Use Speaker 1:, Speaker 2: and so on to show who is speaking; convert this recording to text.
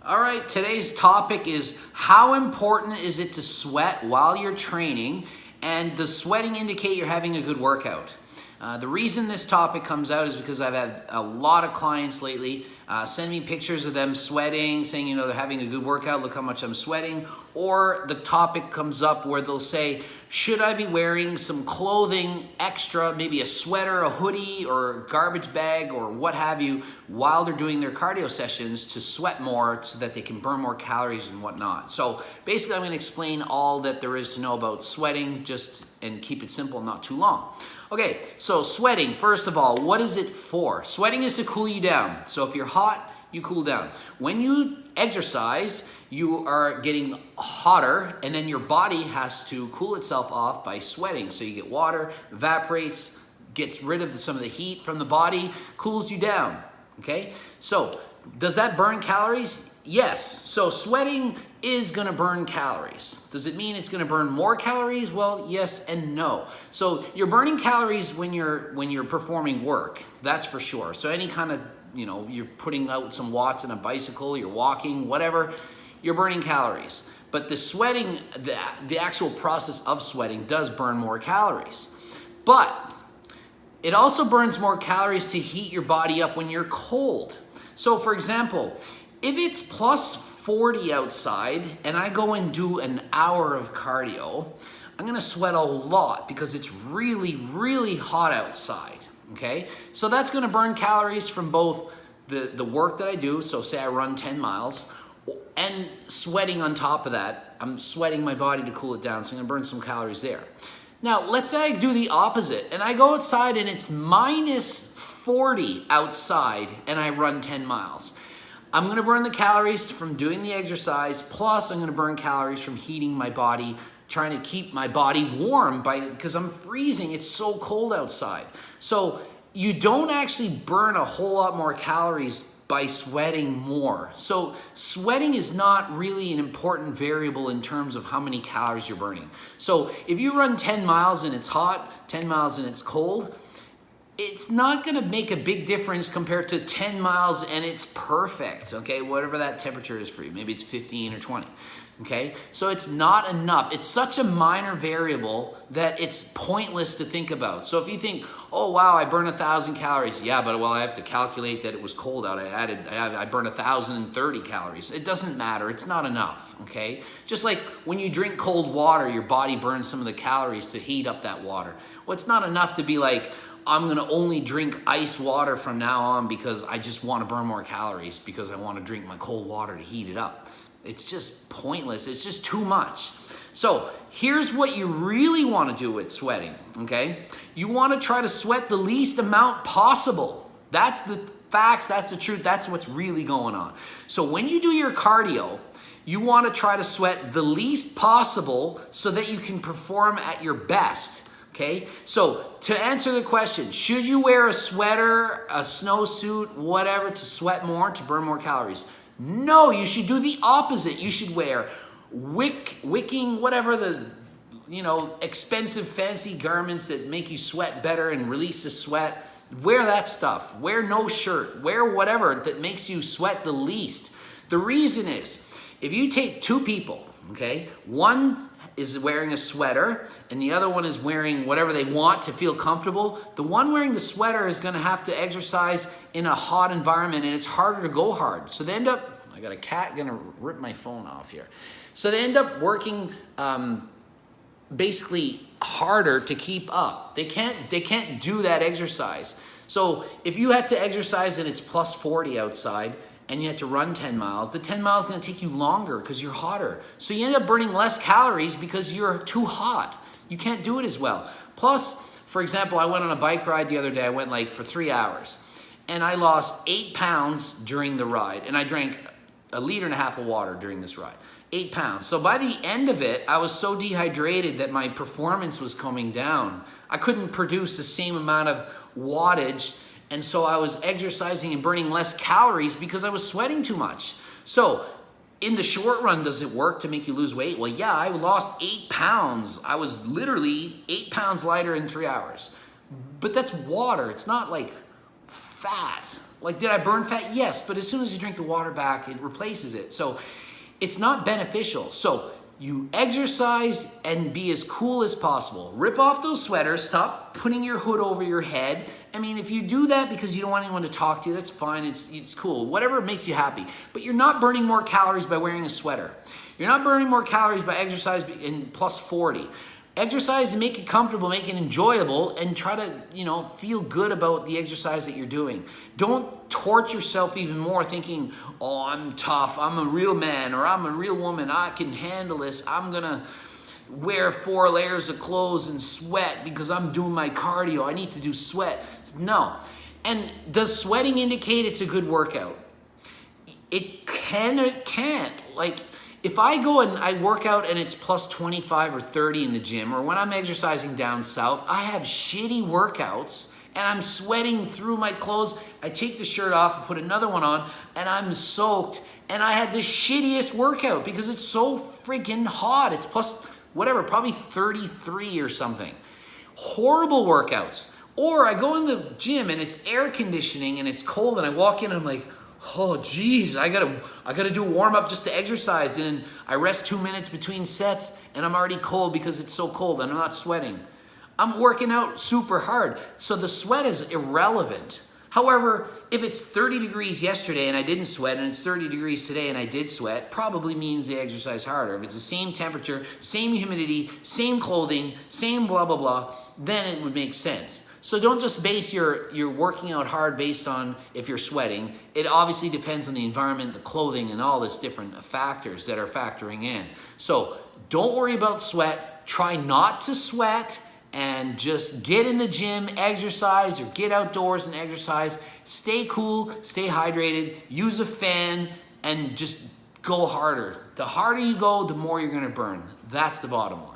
Speaker 1: All right, today's topic is how important is it to sweat while you're training, and does sweating indicate you're having a good workout? The reason this topic comes out is because I've had a lot of clients lately send me pictures of them sweating, saying, you know, they're having a good workout, look how much I'm sweating. Or the topic comes up where they'll say, should I be wearing some clothing extra, maybe a sweater, a hoodie, or a garbage bag, or what have you, while they're doing their cardio sessions to sweat more so that they can burn more calories and whatnot. So basically I'm gonna explain all that there is to know about sweating, and keep it simple, not too long. Okay, so sweating, first of all, what is it for? Sweating is to cool you down. So if you're hot, you cool down. When you exercise, you are getting hotter, and then your body has to cool itself off by sweating. So you get water, evaporates, gets rid of some of the heat from the body, cools you down, okay? So does that burn calories? Yes. So sweating is gonna burn calories. Does it mean it's gonna burn more calories? Well, yes and no. So you're burning calories when you're performing work, that's for sure. So any kind of, you know, you're putting out some watts on a bicycle, you're walking, whatever, you're burning calories. But the sweating, the actual process of sweating does burn more calories. But it also burns more calories to heat your body up when you're cold. So for example, if it's plus 40 outside and I go and do an hour of cardio, I'm gonna sweat a lot because it's really, really hot outside, okay? So that's gonna burn calories from both the work that I do, so say I run 10 miles, and sweating on top of that. I'm sweating my body to cool it down, so I'm gonna burn some calories there. Now, let's say I do the opposite, and I go outside and it's minus 40 outside and I run 10 miles. I'm gonna burn the calories from doing the exercise, plus I'm gonna burn calories from heating my body, trying to keep my body warm because I'm freezing, it's so cold outside. So you don't actually burn a whole lot more calories by sweating more. So sweating is not really an important variable in terms of how many calories you're burning. So if you run 10 miles and it's hot, 10 miles and it's cold, it's not gonna make a big difference compared to 10 miles and it's perfect, okay? Whatever that temperature is for you, maybe it's 15 or 20, okay? So it's not enough. It's such a minor variable that it's pointless to think about. So if you think, oh wow, I burned 1,000 calories. Yeah, but well, I have to calculate that it was cold out. I burned 1,030 calories. It doesn't matter, it's not enough, okay? Just like when you drink cold water, your body burns some of the calories to heat up that water. Well, it's not enough to be like, I'm gonna only drink ice water from now on because I just wanna burn more calories because I wanna drink my cold water to heat it up. It's just pointless, it's just too much. So here's what you really wanna do with sweating, okay? You wanna try to sweat the least amount possible. That's the facts, that's the truth, that's what's really going on. So when you do your cardio, you wanna try to sweat the least possible so that you can perform at your best. Okay, so to answer the question, should you wear a sweater, a snowsuit, whatever, to sweat more, to burn more calories? No, you should do the opposite. You should wear wicking, whatever the, you know, expensive, fancy garments that make you sweat better and release the sweat. Wear that stuff. Wear no shirt. Wear whatever that makes you sweat the least. The reason is, if you take two people, okay, one is wearing a sweater and the other one is wearing whatever they want to feel comfortable, the one wearing the sweater is gonna have to exercise in a hot environment and it's harder to go hard. So they end up, I got a cat gonna rip my phone off here. So they end up working basically harder to keep up. They can't do that exercise. So if you had to exercise and it's plus 40 outside, and you had to run 10 miles, the 10 miles is gonna take you longer because you're hotter. So you end up burning less calories because you're too hot. You can't do it as well. Plus, for example, I went on a bike ride the other day, I went like for 3 hours, and I lost 8 pounds during the ride, and I drank 1.5 liters of water during this ride. 8 pounds. So by the end of it, I was so dehydrated that my performance was coming down. I couldn't produce the same amount of wattage, and so I was exercising and burning less calories because I was sweating too much. So in the short run, does it work to make you lose weight? Well, yeah, I lost 8 pounds. I was literally 8 pounds lighter in 3 hours. But that's water, it's not like fat Like, did I burn fat? Yes, but as soon as you drink the water back, it replaces it. So it's not beneficial. So you exercise and be as cool as possible. Rip off those sweaters, stop putting your hood over your head. I mean, if you do that because you don't want anyone to talk to you, that's fine, it's cool. Whatever makes you happy. But you're not burning more calories by wearing a sweater. You're not burning more calories by exercise in plus 40. Exercise and make it comfortable, make it enjoyable, and try to, feel good about the exercise that you're doing. Don't torture yourself even more thinking, oh, I'm tough, I'm a real man, or I'm a real woman, I can handle this, I'm gonna wear 4 layers of clothes and sweat because I'm doing my cardio, I need to do sweat. No. And does sweating indicate it's a good workout? It can or it can't. Like, if I go and I work out and it's plus 25 or 30 in the gym, or when I'm exercising down south, I have shitty workouts and I'm sweating through my clothes. I take the shirt off and put another one on and I'm soaked, and I had the shittiest workout because it's so freaking hot. It's plus whatever, probably 33 or something. Horrible workouts. Or I go in the gym and it's air conditioning and it's cold, and I walk in and I'm like, oh geez, I gotta do a warm up just to exercise, and I rest 2 minutes between sets and I'm already cold because it's so cold and I'm not sweating. I'm working out super hard, so the sweat is irrelevant. However, if it's 30 degrees yesterday and I didn't sweat, and it's 30 degrees today and I did sweat, probably means they exercise harder. If it's the same temperature, same humidity, same clothing, same blah blah blah, then it would make sense. So don't just base your working out hard based on if you're sweating. It obviously depends on the environment, the clothing, and all this different factors that are factoring in. So don't worry about sweat. Try not to sweat and just get in the gym, exercise, or get outdoors and exercise. Stay cool, stay hydrated, use a fan, and just go harder. The harder you go, the more you're gonna burn. That's the bottom line.